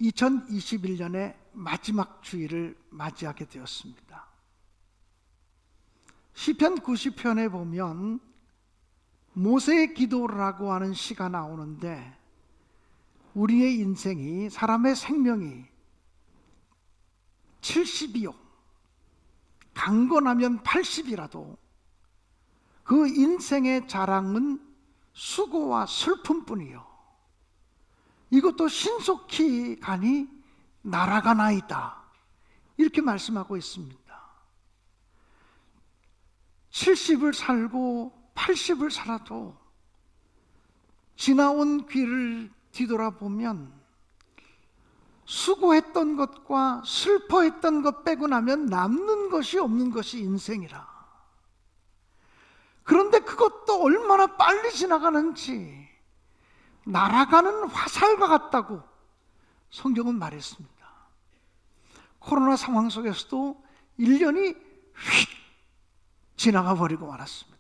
2021년의 마지막 주일을 맞이하게 되었습니다. 시편 90편에 보면 모세의 기도라고 하는 시가 나오는데, 우리의 인생이, 사람의 생명이 70이요 강건하면 80이라도 그 인생의 자랑은 수고와 슬픔뿐이요 이것도 신속히 가니 날아가나이다, 이렇게 말씀하고 있습니다. 70을 살고 80을 살아도 지나온 길을 뒤돌아보면 수고했던 것과 슬퍼했던 것 빼고 나면 남는 것이 없는 것이 인생이라. 그런데 그것도 얼마나 빨리 지나가는지, 날아가는 화살과 같다고 성경은 말했습니다. 코로나 상황 속에서도 1년이 휙 지나가 버리고 말았습니다.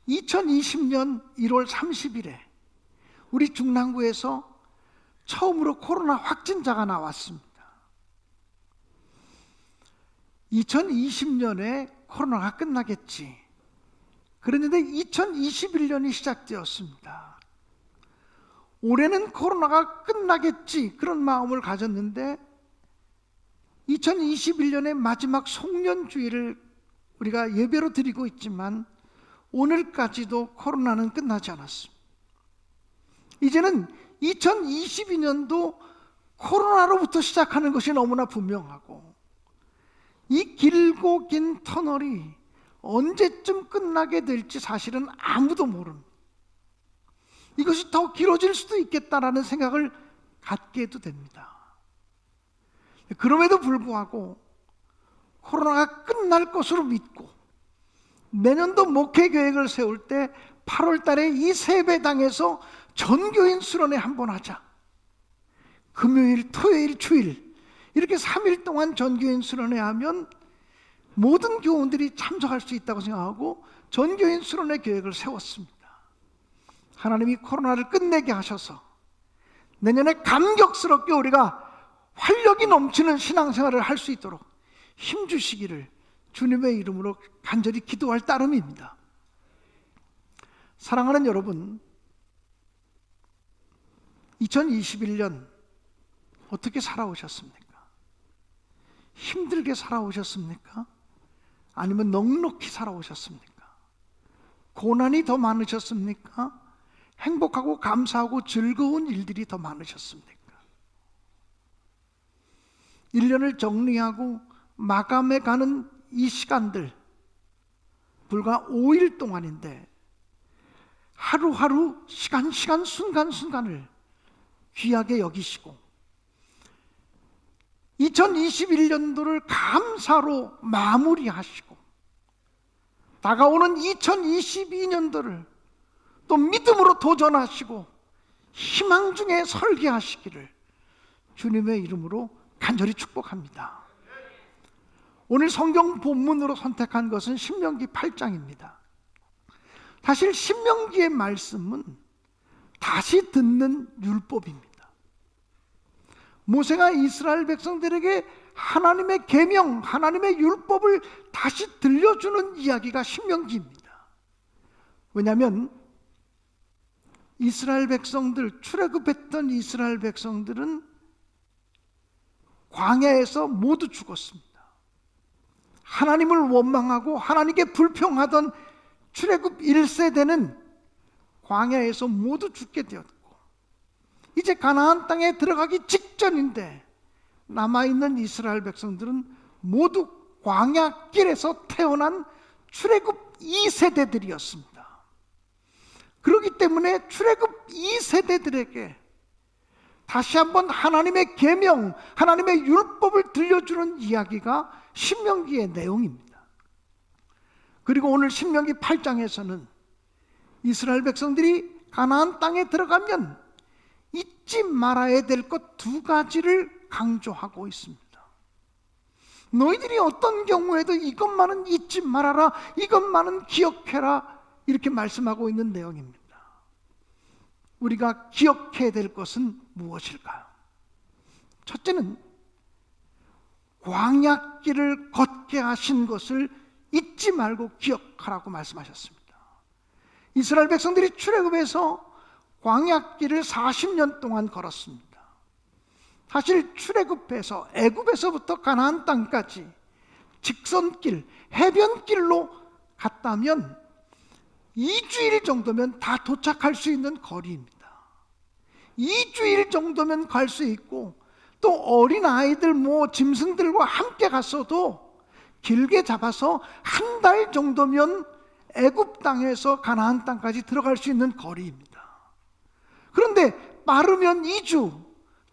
2020년 1월 30일에 우리 중랑구에서 처음으로 코로나 확진자가 나왔습니다. 2020년에 코로나가 끝나겠지, 그랬는데 2021년이 시작되었습니다. 올해는 코로나가 끝나겠지, 그런 마음을 가졌는데 2021년의 마지막 송년주일을 우리가 예배로 드리고 있지만 오늘까지도 코로나는 끝나지 않았습니다. 이제는 2022년도 코로나로부터 시작하는 것이 너무나 분명하고, 이 길고 긴 터널이 언제쯤 끝나게 될지 사실은 아무도 모릅니다. 이것이 더 길어질 수도 있겠다라는 생각을 갖게 해도 됩니다. 그럼에도 불구하고 코로나가 끝날 것으로 믿고 내년도 목회 계획을 세울 때 8월 달에 이 세배당에서 전교인 수련회 한번 하자, 금요일, 토요일, 주일 이렇게 3일 동안 전교인 수련회 하면 모든 교원들이 참석할 수 있다고 생각하고 전교인 수련회 계획을 세웠습니다. 하나님이 코로나를 끝내게 하셔서 내년에 감격스럽게 우리가 활력이 넘치는 신앙생활을 할 수 있도록 힘주시기를 주님의 이름으로 간절히 기도할 따름입니다. 사랑하는 여러분, 2021년 어떻게 살아오셨습니까? 힘들게 살아오셨습니까? 아니면 넉넉히 살아오셨습니까? 고난이 더 많으셨습니까? 행복하고 감사하고 즐거운 일들이 더 많으셨습니까? 1년을 정리하고 마감해 가는 이 시간들, 불과 5일 동안인데 하루하루 시간 순간순간을 귀하게 여기시고 2021년도를 감사로 마무리하시고 다가오는 2022년도를 또 믿음으로 도전하시고 희망 중에 설계하시기를 주님의 이름으로 간절히 축복합니다. 오늘 성경 본문으로 선택한 것은 신명기 8장입니다. 사실 신명기의 말씀은 다시 듣는 율법입니다. 모세가 이스라엘 백성들에게 하나님의 계명, 하나님의 율법을 다시 들려주는 이야기가 신명기입니다. 왜냐하면 이스라엘 백성들, 출애굽했던 이스라엘 백성들은 광야에서 모두 죽었습니다. 하나님을 원망하고 하나님께 불평하던 출애굽 1세대는 광야에서 모두 죽게 되었고, 이제 가나안 땅에 들어가기 직전인데 남아있는 이스라엘 백성들은 모두 광야길에서 태어난 출애굽 2세대들이었습니다. 그렇기 때문에 출애굽 2세대들에게 다시 한번 하나님의 계명, 하나님의 율법을 들려주는 이야기가 신명기의 내용입니다. 그리고 오늘 신명기 8장에서는 이스라엘 백성들이 가나안 땅에 들어가면 잊지 말아야 될 것 2가지를 강조하고 있습니다. 너희들이 어떤 경우에도 이것만은 잊지 말아라, 이것만은 기억해라, 이렇게 말씀하고 있는 내용입니다. 우리가 기억해야 될 것은 무엇일까요? 첫째는 광야길을 걷게 하신 것을 잊지 말고 기억하라고 말씀하셨습니다. 이스라엘 백성들이 출애굽에서 광야길을 40년 동안 걸었습니다. 사실 출애굽해서 애굽에서부터 가나안 땅까지 직선길, 해변길로 갔다면 2주일 정도면 다 도착할 수 있는 거리입니다. 2주일 정도면 갈 수 있고, 또 어린아이들 짐승들과 함께 갔어도 길게 잡아서 한 달 정도면 애굽 땅에서 가나안 땅까지 들어갈 수 있는 거리입니다. 그런데 빠르면 2주,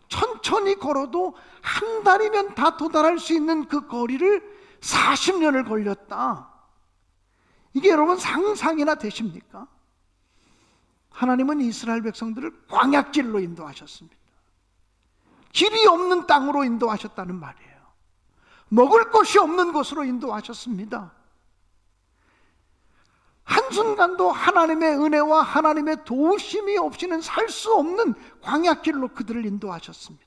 천천히 걸어도 한 달이면 다 도달할 수 있는 그 거리를 40년을 걸렸다. 이게 여러분 상상이나 되십니까? 하나님은 이스라엘 백성들을 광야길로 인도하셨습니다. 길이 없는 땅으로 인도하셨다는 말이에요. 먹을 것이 없는 곳으로 인도하셨습니다. 한순간도 하나님의 은혜와 하나님의 도우심이 없이는 살 수 없는 광야길로 그들을 인도하셨습니다.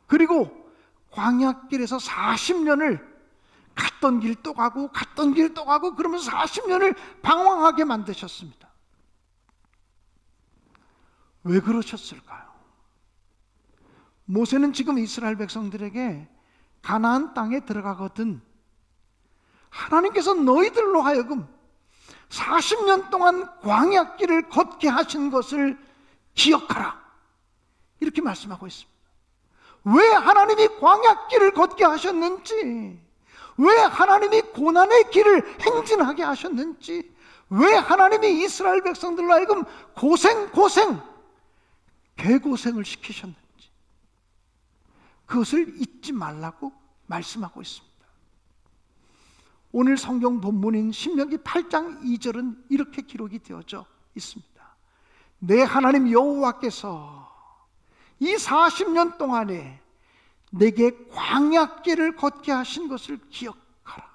그리고 광야길에서 40년을 갔던 길 또 가고 갔던 길 또 가고 그러면서 40년을 방황하게 만드셨습니다. 왜 그러셨을까요? 모세는 지금 이스라엘 백성들에게 가나안 땅에 들어가거든 하나님께서 너희들로 하여금 40년 동안 광야길을 걷게 하신 것을 기억하라, 이렇게 말씀하고 있습니다. 왜 하나님이 광야길을 걷게 하셨는지, 왜 하나님이 고난의 길을 행진하게 하셨는지, 왜 하나님이 이스라엘 백성들로 하여금 개고생을 시키셨는지, 그것을 잊지 말라고 말씀하고 있습니다. 오늘 성경 본문인 신명기 8장 2절은 이렇게 기록이 되어져 있습니다. 내 하나님 여호와께서 이 40년 동안에 내게 광야길을 걷게 하신 것을 기억하라.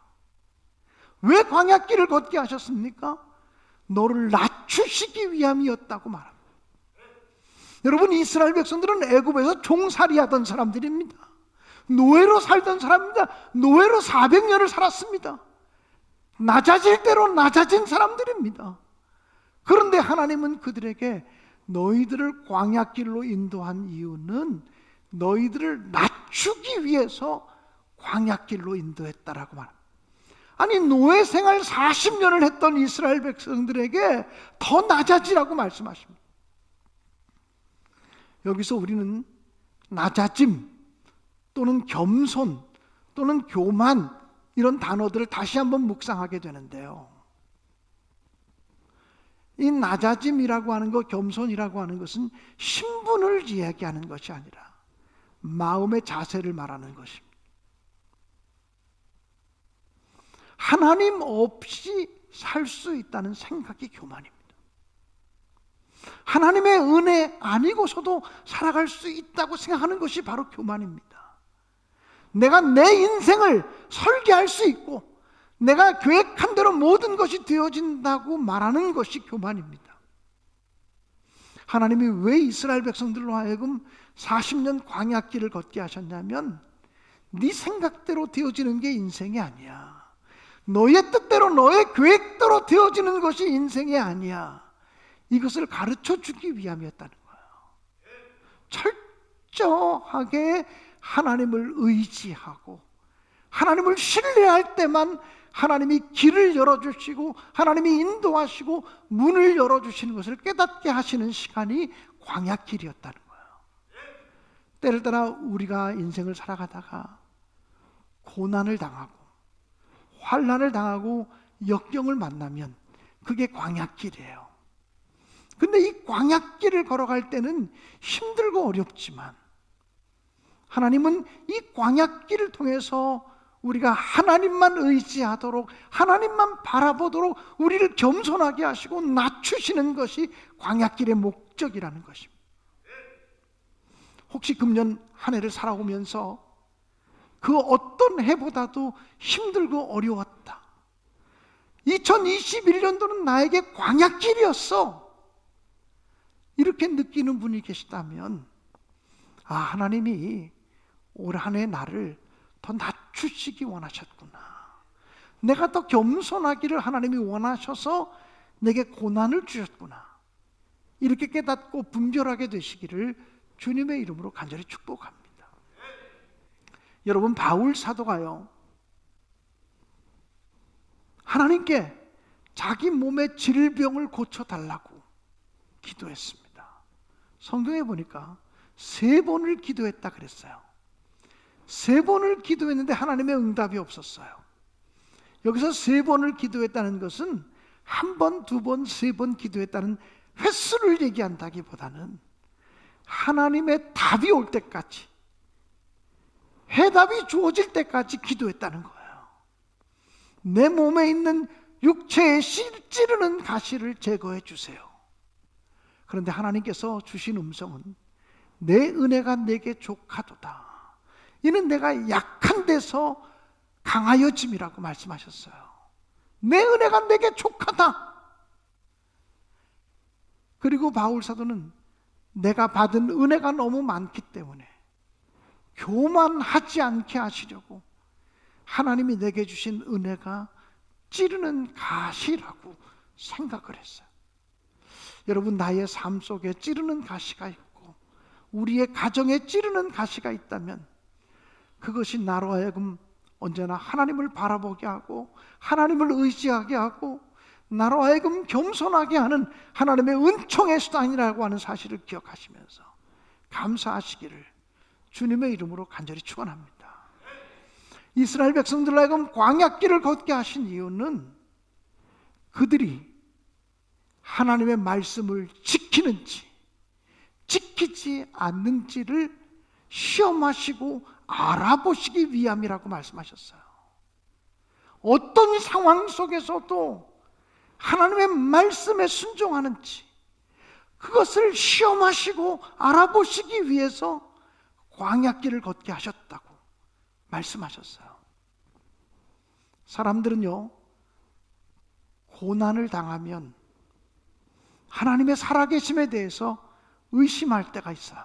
왜 광야길을 걷게 하셨습니까? 너를 낮추시기 위함이었다고 말합니다. 여러분, 이스라엘 백성들은 애굽에서 종살이하던 사람들입니다. 노예로 살던 사람입니다. 노예로 400년을 살았습니다. 낮아질 대로 낮아진 사람들입니다. 그런데 하나님은 그들에게 너희들을 광야길로 인도한 이유는 너희들을 낮추기 위해서 광야길로 인도했다라고 말합니다. 아니, 노예 생활 40년을 했던 이스라엘 백성들에게 더 낮아지라고 말씀하십니다. 여기서 우리는 낮아짐 또는 겸손 또는 교만, 이런 단어들을 다시 한번 묵상하게 되는데요, 이 낮아짐이라고 하는 것, 겸손이라고 하는 것은 신분을 이야기하는 것이 아니라 마음의 자세를 말하는 것입니다. 하나님 없이 살 수 있다는 생각이 교만입니다. 하나님의 은혜 아니고서도 살아갈 수 있다고 생각하는 것이 바로 교만입니다. 내가 내 인생을 설계할 수 있고 내가 계획한 대로 모든 것이 되어진다고 말하는 것이 교만입니다. 하나님이 왜 이스라엘 백성들로 하여금 40년 광야길을 걷게 하셨냐면, 네 생각대로 되어지는 게 인생이 아니야. 너의 뜻대로 너의 계획대로 되어지는 것이 인생이 아니야. 이것을 가르쳐 주기 위함이었다는 거예요. 철저하게 하나님을 의지하고 하나님을 신뢰할 때만 하나님이 길을 열어주시고 하나님이 인도하시고 문을 열어주시는 것을 깨닫게 하시는 시간이 광야길이었다는 거예요. 때를 따라 우리가 인생을 살아가다가 고난을 당하고 환난을 당하고 역경을 만나면 그게 광야길이에요. 근데 이 광야길을 걸어갈 때는 힘들고 어렵지만 하나님은 이 광야길을 통해서 우리가 하나님만 의지하도록, 하나님만 바라보도록 우리를 겸손하게 하시고 낮추시는 것이 광야길의 목적이라는 것입니다. 혹시 금년 한 해를 살아오면서 그 어떤 해보다도 힘들고 어려웠다, 2021년도는 나에게 광야길이었어, 이렇게 느끼는 분이 계시다면 하나님이 올 한 해 나를 더 낮추시기 원하셨구나. 내가 더 겸손하기를 하나님이 원하셔서 내게 고난을 주셨구나. 이렇게 깨닫고 분별하게 되시기를 주님의 이름으로 간절히 축복합니다. 여러분, 바울 사도가요, 하나님께 자기 몸의 질병을 고쳐달라고 기도했습니다. 성경에 보니까 3번을 기도했다 그랬어요. 3번을 기도했는데 하나님의 응답이 없었어요. 여기서 3번을 기도했다는 것은 1번, 2번, 3번 기도했다는 횟수를 얘기한다기보다는 하나님의 답이 올 때까지, 해답이 주어질 때까지 기도했다는 거예요. 내 몸에 있는 육체에 찌르는 가시를 제거해 주세요. 그런데 하나님께서 주신 음성은 내 은혜가 내게 족하도다. 이는 내가 약한 데서 강하여짐이라고 말씀하셨어요. 내 은혜가 내게 족하다. 그리고 바울 사도는 내가 받은 은혜가 너무 많기 때문에 교만하지 않게 하시려고 하나님이 내게 주신 은혜가 찌르는 가시라고 생각을 했어요. 여러분, 나의 삶 속에 찌르는 가시가 있고 우리의 가정에 찌르는 가시가 있다면 그것이 나로 하여금 언제나 하나님을 바라보게 하고 하나님을 의지하게 하고 나로 하여금 겸손하게 하는 하나님의 은총의 수단이라고 하는 사실을 기억하시면서 감사하시기를 주님의 이름으로 간절히 축원합니다. 이스라엘 백성들로 하여금 광야길을 걷게 하신 이유는 그들이 하나님의 말씀을 지키는지 지키지 않는지를 시험하시고 알아보시기 위함이라고 말씀하셨어요. 어떤 상황 속에서도 하나님의 말씀에 순종하는지 그것을 시험하시고 알아보시기 위해서 광야길을 걷게 하셨다고 말씀하셨어요. 사람들은요, 고난을 당하면 하나님의 살아계심에 대해서 의심할 때가 있어요.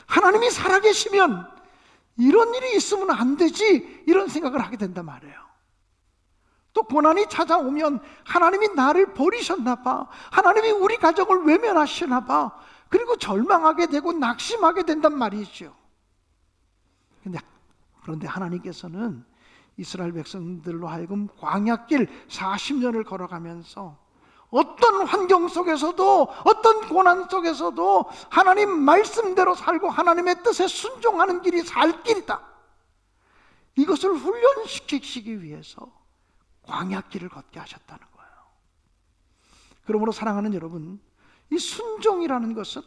하나님이 살아계시면 이런 일이 있으면 안 되지, 이런 생각을 하게 된단 말이에요. 또 고난이 찾아오면 하나님이 나를 버리셨나 봐, 하나님이 우리 가정을 외면하시나 봐, 그리고 절망하게 되고 낙심하게 된단 말이죠. 그런데 하나님께서는 이스라엘 백성들로 하여금 광야길 40년을 걸어가면서 어떤 환경 속에서도 어떤 고난 속에서도 하나님 말씀대로 살고 하나님의 뜻에 순종하는 길이 살 길이다, 이것을 훈련시키시기 위해서 광야길을 걷게 하셨다는 거예요. 그러므로 사랑하는 여러분, 이 순종이라는 것은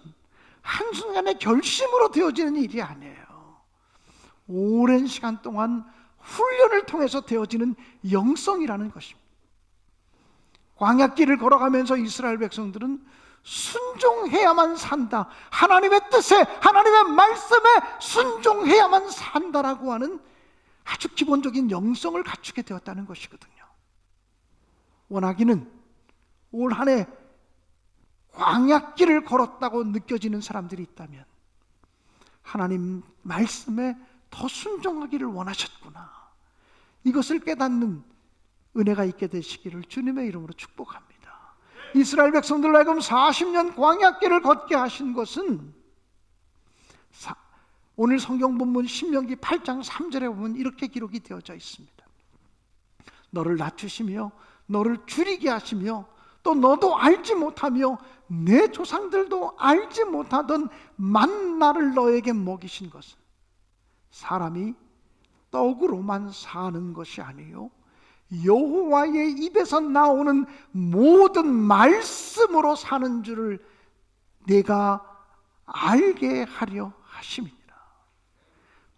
한순간의 결심으로 되어지는 일이 아니에요. 오랜 시간 동안 훈련을 통해서 되어지는 영성이라는 것입니다. 광야길을 걸어가면서 이스라엘 백성들은 순종해야만 산다, 하나님의 뜻에 하나님의 말씀에 순종해야만 산다라고 하는 아주 기본적인 영성을 갖추게 되었다는 것이거든요. 원하기는 올 한 해 광야길을 걸었다고 느껴지는 사람들이 있다면 하나님 말씀에 더 순종하기를 원하셨구나, 이것을 깨닫는 은혜가 있게 되시기를 주님의 이름으로 축복합니다. 이스라엘 백성들로 하여금 40년 광야길을 걷게 하신 것은 오늘 성경 본문 신명기 8장 3절에 보면 이렇게 기록이 되어져 있습니다. 너를 낮추시며 너를 줄이게 하시며 또 너도 알지 못하며 내 조상들도 알지 못하던 만나를 너에게 먹이신 것은 사람이 떡으로만 사는 것이 아니요 여호와의 입에서 나오는 모든 말씀으로 사는 줄을 내가 알게 하려 하심이니라.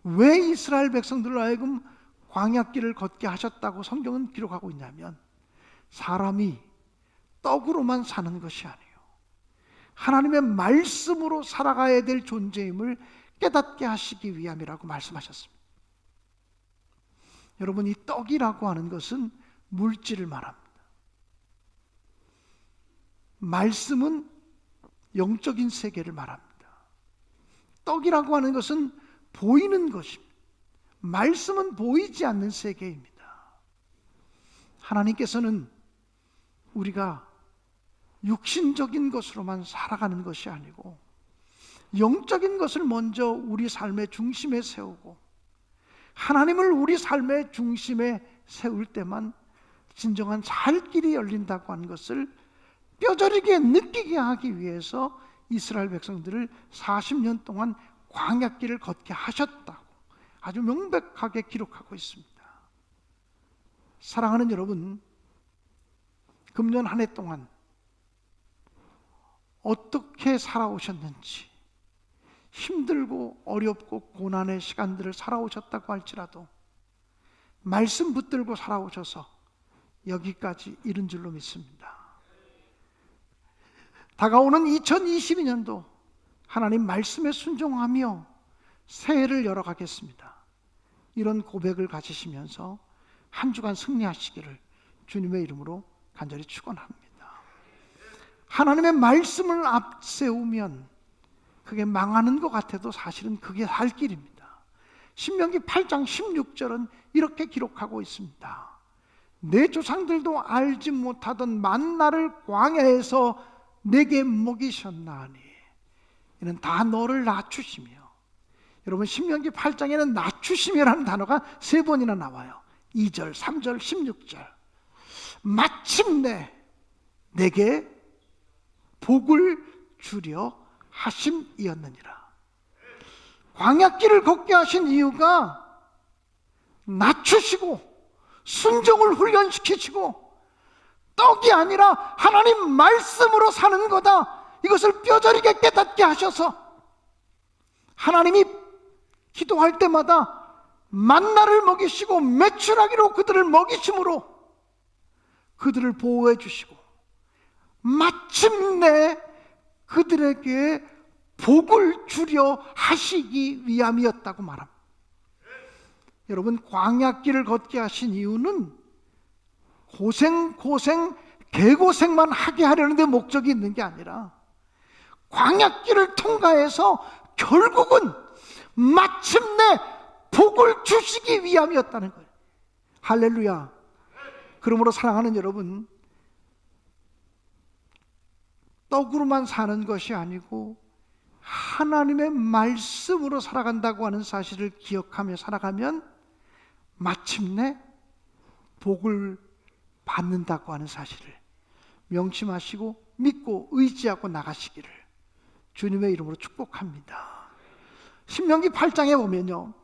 왜 이스라엘 백성들로 하여금 광야길을 걷게 하셨다고 성경은 기록하고 있냐면 사람이 떡으로만 사는 것이 아니에요, 하나님의 말씀으로 살아가야 될 존재임을 깨닫게 하시기 위함이라고 말씀하셨습니다. 여러분, 이 떡이라고 하는 것은 물질을 말합니다. 말씀은 영적인 세계를 말합니다. 떡이라고 하는 것은 보이는 것입니다. 말씀은 보이지 않는 세계입니다. 하나님께서는 우리가 육신적인 것으로만 살아가는 것이 아니고 영적인 것을 먼저 우리 삶의 중심에 세우고 하나님을 우리 삶의 중심에 세울 때만 진정한 살 길이 열린다고 하는 것을 뼈저리게 느끼게 하기 위해서 이스라엘 백성들을 40년 동안 광야길을 걷게 하셨다고 아주 명백하게 기록하고 있습니다. 사랑하는 여러분, 금년 한 해 동안 어떻게 살아오셨는지, 힘들고 어렵고 고난의 시간들을 살아오셨다고 할지라도 말씀 붙들고 살아오셔서 여기까지 이른 줄로 믿습니다. 다가오는 2022년도 하나님 말씀에 순종하며 새해를 열어가겠습니다. 이런 고백을 가지시면서 한 주간 승리하시기를 주님의 이름으로 간절히 축원합니다. 하나님의 말씀을 앞세우면 그게 망하는 것 같아도 사실은 그게 살 길입니다. 신명기 8장 16절은 이렇게 기록하고 있습니다. 내 조상들도 알지 못하던 만나를 광야에서 내게 먹이셨나니 이는 다 너를 낮추시며, 여러분 신명기 8장에는 낮추시며라는 단어가 3번이나 나와요. 2절, 3절, 16절. 마침내 내게 복을 주려 하심이었느니라. 광야길을 걷게 하신 이유가 낮추시고 순종을 훈련시키시고 떡이 아니라 하나님 말씀으로 사는 거다, 이것을 뼈저리게 깨닫게 하셔서 하나님이 기도할 때마다 만나를 먹이시고 메추라기로 그들을 먹이심으로 그들을 보호해 주시고 마침내 그들에게 복을 주려 하시기 위함이었다고 말합니다. 여러분, 광야길을 걷게 하신 이유는 개고생만 하게 하려는 데 목적이 있는 게 아니라 광야길을 통과해서 결국은 마침내 복을 주시기 위함이었다는 거예요. 할렐루야. 그러므로 사랑하는 여러분, 떡으로만 사는 것이 아니고 하나님의 말씀으로 살아간다고 하는 사실을 기억하며 살아가면 마침내 복을 받는다고 하는 사실을 명심하시고 믿고 의지하고 나가시기를 주님의 이름으로 축복합니다. 신명기 8장에 보면요,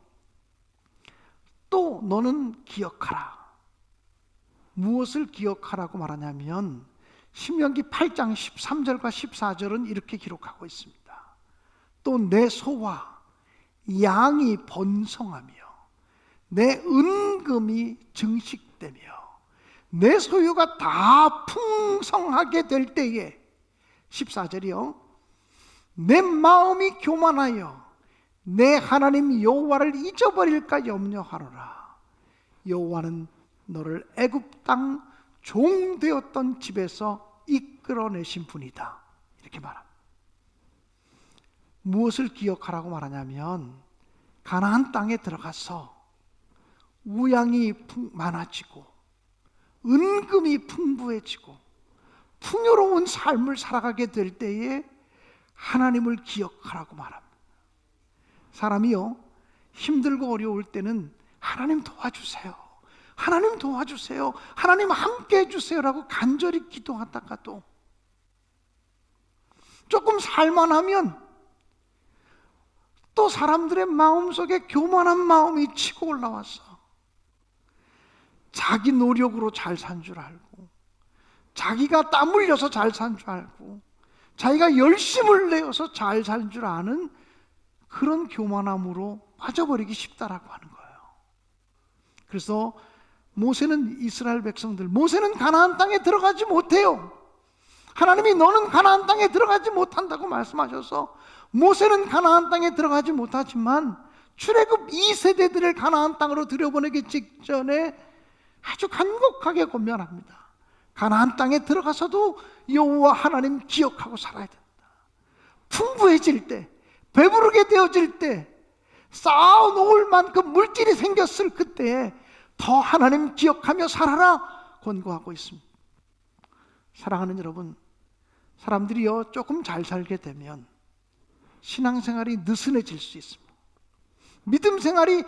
또 너는 기억하라. 무엇을 기억하라고 말하냐면 신명기 8장 13절과 14절은 이렇게 기록하고 있습니다. 또 내 소와 양이 번성하며 내 은금이 증식되며 내 소유가 다 풍성하게 될 때에, 14절이요, 내 마음이 교만하여 내 하나님 여호와를 잊어버릴까 염려하노라. 여호와는 너를 애굽 땅 종되었던 집에서 이끌어내신 분이다. 이렇게 말합니다. 무엇을 기억하라고 말하냐면 가나안 땅에 들어가서 우양이 많아지고 은금이 풍부해지고 풍요로운 삶을 살아가게 될 때에 하나님을 기억하라고 말합니다. 사람이요, 힘들고 어려울 때는 하나님 도와주세요, 하나님 도와주세요, 하나님 함께 해주세요라고 간절히 기도하다가도 조금 살만하면 또 사람들의 마음속에 교만한 마음이 치고 올라와서 자기 노력으로 잘 산 줄 알고, 자기가 땀 흘려서 잘 산 줄 알고, 자기가 열심을 내어서 잘 산 줄 아는 그런 교만함으로 빠져버리기 쉽다라고 하는 거예요. 그래서 모세는 이스라엘 백성들, 모세는 가나안 땅에 들어가지 못해요. 하나님이 너는 가나안 땅에 들어가지 못한다고 말씀하셔서 모세는 가나안 땅에 들어가지 못하지만 출애굽 2세대들을 가나안 땅으로 들여보내기 직전에 아주 간곡하게 권면합니다. 가나안 땅에 들어가서도 여호와 하나님 기억하고 살아야 된다. 풍부해질 때, 배부르게 되어질 때, 쌓아 놓을 만큼 물질이 생겼을 그때에 더 하나님 기억하며 살아라 권고하고 있습니다. 사랑하는 여러분, 사람들이요 조금 잘 살게 되면 신앙생활이 느슨해질 수 있습니다. 믿음 생활이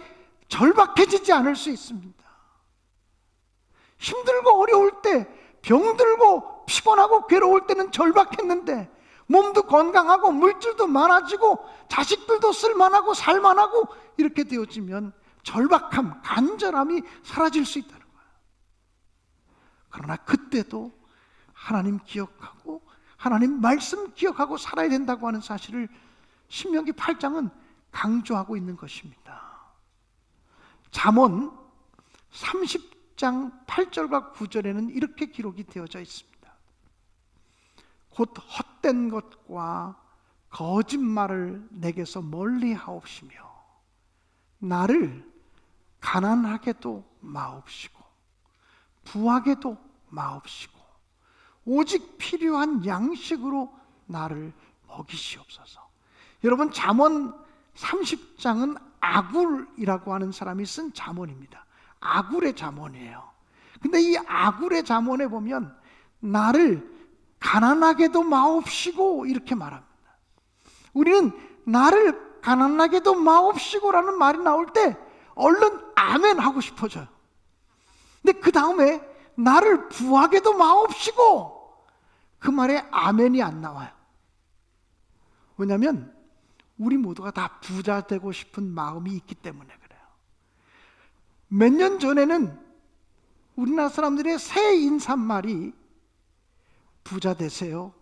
절박해지지 않을 수 있습니다. 힘들고 어려울 때, 병들고 피곤하고 괴로울 때는 절박했는데 몸도 건강하고 물질도 많아지고 자식들도 쓸만하고 살만하고 이렇게 되어지면 절박함, 간절함이 사라질 수 있다는 거예요. 그러나 그때도 하나님 기억하고 하나님 말씀 기억하고 살아야 된다고 하는 사실을 신명기 8장은 강조하고 있는 것입니다. 잠언 30장 8절과 9절에는 이렇게 기록이 되어져 있습니다. 곧 헛된 것과 거짓말을 내게서 멀리 하옵시며 나를 가난하게도 마옵시고 부하게도 마옵시고 오직 필요한 양식으로 나를 먹이시옵소서. 여러분, 잠언 30장은 아굴이라고 하는 사람이 쓴 잠언입니다. 아굴의 잠언이에요. 근데 이 아굴의 잠언에 보면 나를 가난하게도 마옵시고 이렇게 말합니다. 우리는 나를 가난하게도 마옵시고라는 말이 나올 때 얼른 아멘 하고 싶어져요. 근데 그 다음에 나를 부하게도 마옵시고 그 말에 아멘이 안 나와요. 왜냐하면 우리 모두가 다 부자 되고 싶은 마음이 있기 때문에 그래요. 몇 년 전에는 우리나라 사람들의 새 인사말이 부자 되세요,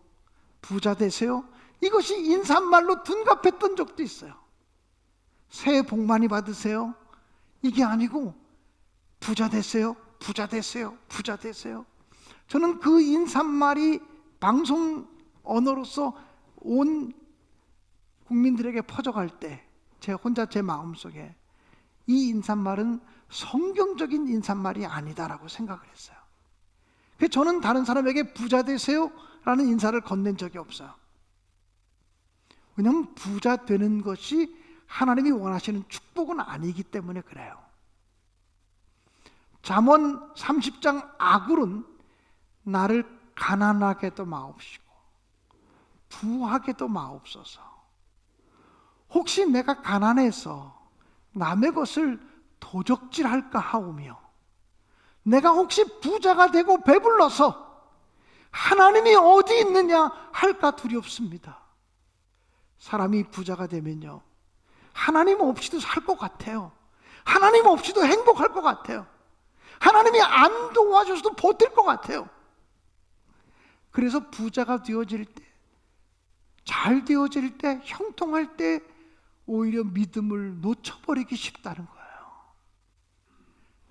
부자 되세요, 이것이 인사말로 둔갑했던 적도 있어요. 새해 복 많이 받으세요, 이게 아니고 부자 되세요, 부자 되세요, 부자 되세요. 저는 그 인사말이 방송 언어로서 온 국민들에게 퍼져갈 때 제 혼자 제 마음속에 이 인사말은 성경적인 인사말이 아니다라고 생각을 했어요. 그래서 저는 다른 사람에게 부자 되세요 라는 인사를 건넨 적이 없어요. 왜냐하면 부자 되는 것이 하나님이 원하시는 축복은 아니기 때문에 그래요. 잠언 30장 아굴은 나를 가난하게도 마옵시고 부하게도 마옵소서. 혹시 내가 가난해서 남의 것을 도적질할까 하오며 내가 혹시 부자가 되고 배불러서 하나님이 어디 있느냐 할까 두렵습니다. 사람이 부자가 되면요 하나님 없이도 살 것 같아요. 하나님 없이도 행복할 것 같아요. 하나님이 안 도와줘서도 버틸 것 같아요. 그래서 부자가 되어질 때, 잘 되어질 때, 형통할 때 오히려 믿음을 놓쳐버리기 쉽다는 거예요.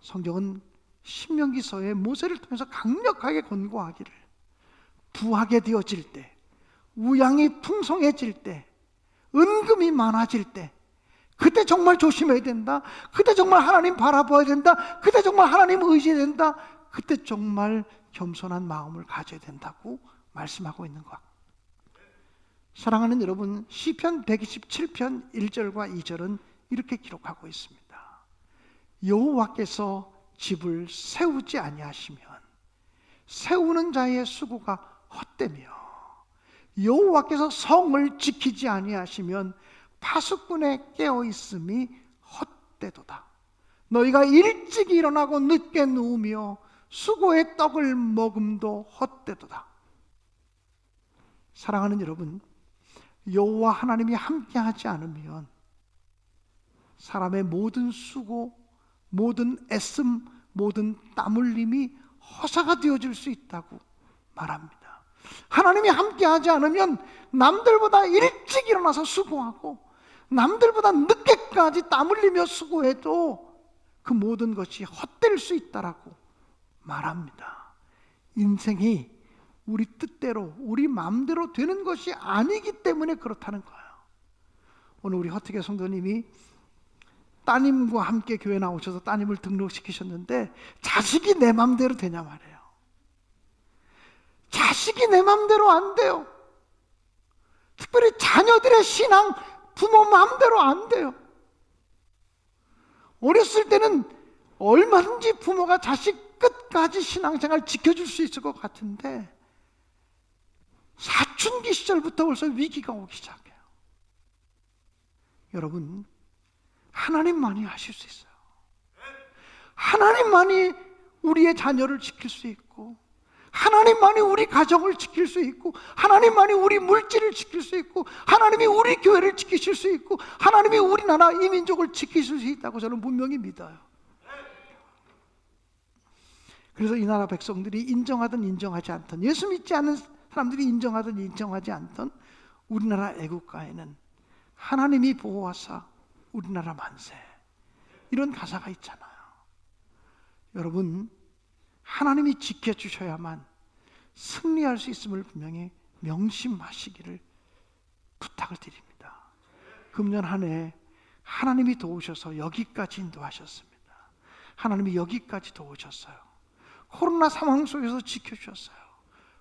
성경은 신명기서에 모세를 통해서 강력하게 권고하기를 부하게 되어질 때, 우양이 풍성해질 때, 은금이 많아질 때 그때 정말 조심해야 된다. 그때 정말 하나님 바라봐야 된다. 그때 정말 하나님 의지해야 된다. 그때 정말 겸손한 마음을 가져야 된다고 말씀하고 있는 것. 사랑하는 여러분, 시편 127편 1절과 2절은 이렇게 기록하고 있습니다. 여호와께서 집을 세우지 아니하시면 세우는 자의 수고가 헛되며 여호와께서 성을 지키지 아니하시면 파수꾼의 깨어있음이 헛되도다. 너희가 일찍 일어나고 늦게 누우며 수고의 떡을 먹음도 헛되도다. 사랑하는 여러분, 여호와 하나님이 함께하지 않으면 사람의 모든 수고, 모든 애씀, 모든 땀 흘림이 허사가 되어질 수 있다고 말합니다. 하나님이 함께하지 않으면 남들보다 일찍 일어나서 수고하고 남들보다 늦게까지 땀 흘리며 수고해도 그 모든 것이 헛될 수 있다라고 말합니다. 인생이 우리 뜻대로 우리 마음대로 되는 것이 아니기 때문에 그렇다는 거예요. 오늘 우리 허택의 성도님이 따님과 함께 교회 나오셔서 따님을 등록시키셨는데 자식이 내 마음대로 되냐 말이에요. 자식이 내 마음대로 안 돼요. 특별히 자녀들의 신앙 부모 마음대로 안 돼요. 어렸을 때는 얼마든지 부모가 자식 끝까지 신앙생활 지켜줄 수 있을 것 같은데 사춘기 시절부터 벌써 위기가 오기 시작해요. 여러분, 하나님만이 하실 수 있어요. 하나님만이 우리의 자녀를 지킬 수 있고, 하나님만이 우리 가정을 지킬 수 있고, 하나님만이 우리 물질을 지킬 수 있고, 하나님이 우리 교회를 지키실 수 있고, 하나님이 우리나라 이 민족을 지키실 수 있다고 저는 분명히 믿어요. 그래서 이 나라 백성들이 인정하든 인정하지 않든, 예수 믿지 않는 사람들이 인정하든 인정하지 않든, 우리나라 애국가에는 하나님이 보호하사 우리나라 만세, 이런 가사가 있잖아요. 여러분, 하나님이 지켜주셔야만 승리할 수 있음을 분명히 명심하시기를 부탁을 드립니다. 금년 한 해 하나님이 도우셔서 여기까지 인도하셨습니다. 하나님이 여기까지 도우셨어요. 코로나 상황 속에서 지켜주셨어요.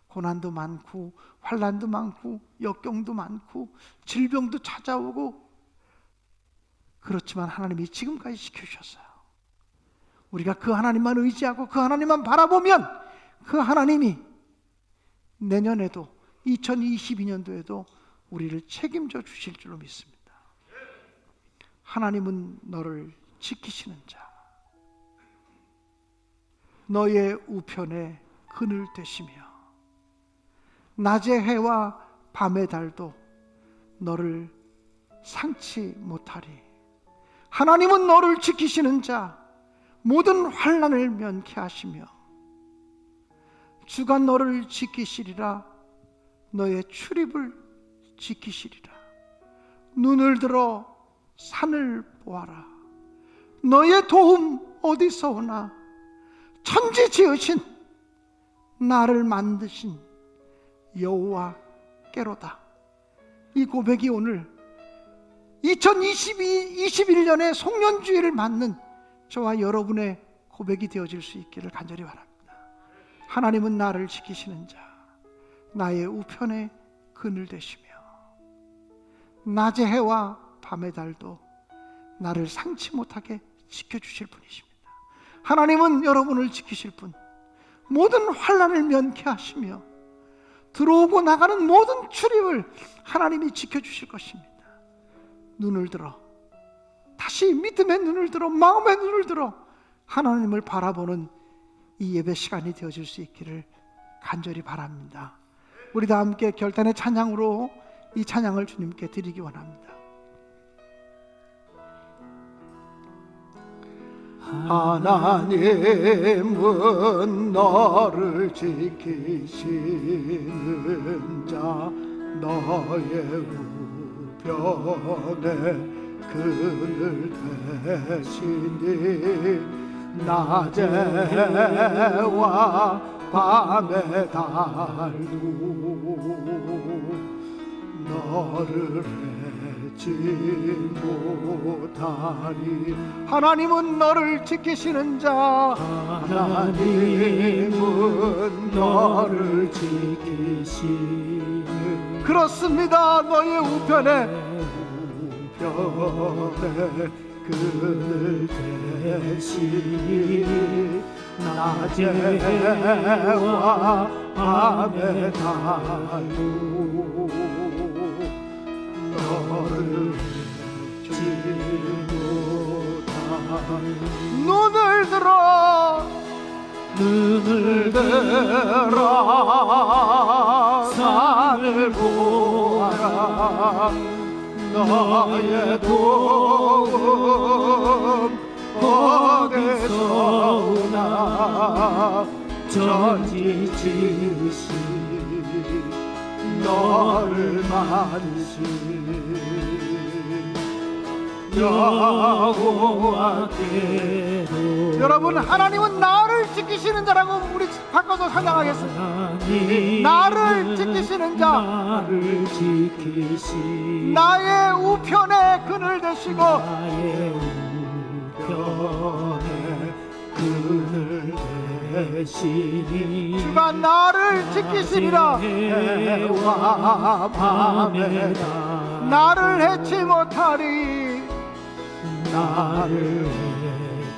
고난도 많고 환난도 많고 역경도 많고 질병도 찾아오고, 그렇지만 하나님이 지금까지 지켜주셨어요. 우리가 그 하나님만 의지하고 그 하나님만 바라보면 그 하나님이 내년에도 2022년도에도 우리를 책임져 주실 줄로 믿습니다. 하나님은 너를 지키시는 자, 너의 우편에 그늘 되시며 낮의 해와 밤의 달도 너를 상치 못하리. 하나님은 너를 지키시는 자, 모든 환난을 면케하시며 주가 너를 지키시리라. 너의 출입을 지키시리라. 눈을 들어 산을 보아라. 너의 도움 어디서 오나? 천지 지으신 나를 만드신 여호와께로다. 이 고백이 오늘 2021년의 송년주일을 맞는 저와 여러분의 고백이 되어질 수 있기를 간절히 바랍니다. 하나님은 나를 지키시는 자, 나의 우편에 그늘 되시며 낮의 해와 밤의 달도 나를 상치 못하게 지켜주실 분이십니다. 하나님은 여러분을 지키실 분, 모든 환난을 면케하시며 들어오고 나가는 모든 출입을 하나님이 지켜주실 것입니다. 눈을 들어, 다시 믿음의 눈을 들어, 마음의 눈을 들어 하나님을 바라보는 이 예배 시간이 되어질 수 있기를 간절히 바랍니다. 우리 다 함께 결단의 찬양으로 이 찬양을 주님께 드리기 원합니다. 하나님은 너를 지키시는 자, 너의 우편에 그늘 대시니 낮에와 밤의 달도 너를 해치 못하리. 하나님은 너를 지키시는 자, 하나님은 너를 지키시는, 그렇습니다. 너의 우편에 그늘 대시니 낮에와 밤의 달도 너를 해치 못하리. 눈을 들어 산을 보아라. 너의 도움 어디서 오나? 천지 지으신 너를 만드신 여호와께로. 여러분, 하나님은 나를 지키시는 자라고 우리 바꿔서 찬양하겠습니다. 나를 지키시는 자, 나를 지키시, 나의 우편에 그늘 되시고, 나의 우편에 그늘 되시니 주가 나를 지키시리라. 해와 밤의 달 나를 해치 못하리. 나를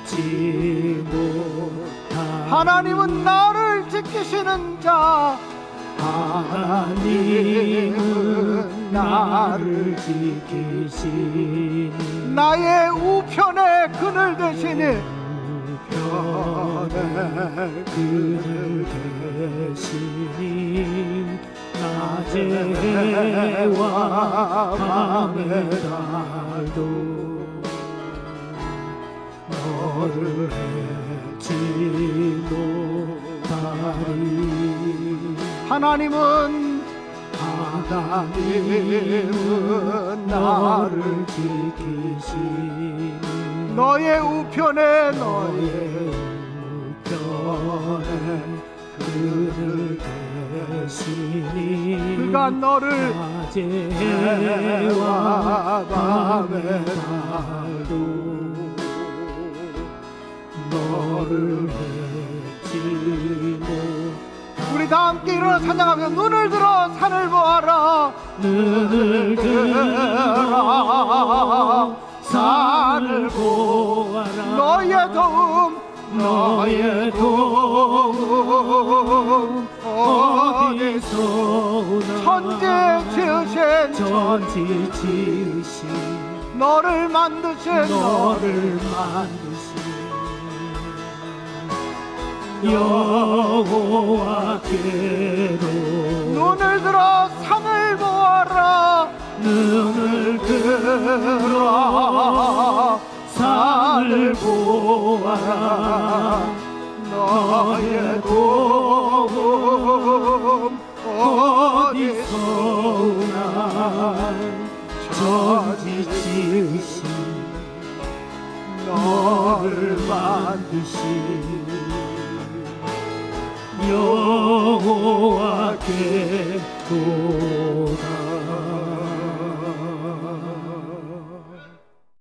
해치 못하리. 하나님은 나를 지키시는 자. 하나님은 나를 지키시니 나의 우편에 그늘 되시니 우편에 그늘 되시니 낮에와 밤의 달도 너를 해치 못하리. 하나님은 나를 지키시니 너의 우편에 우편에 그늘 되시니 그가 너를 낮에와 밤의 달도 너를 해치 못하리. 우리 다 함께 일어나 찬양하며 눈을 들어 산을 보아라. 눈을 들어 산을 보아라. 너의 도움 어디서 오나. 천지 지으신 천지 지으신 너를 만드신 여호와께로 눈을 들어 산을 보아라. 눈을 들어 산을 보아라. 너의 도움 어디서 오나. 천지 지으신 너를 만드신 여호와께로다.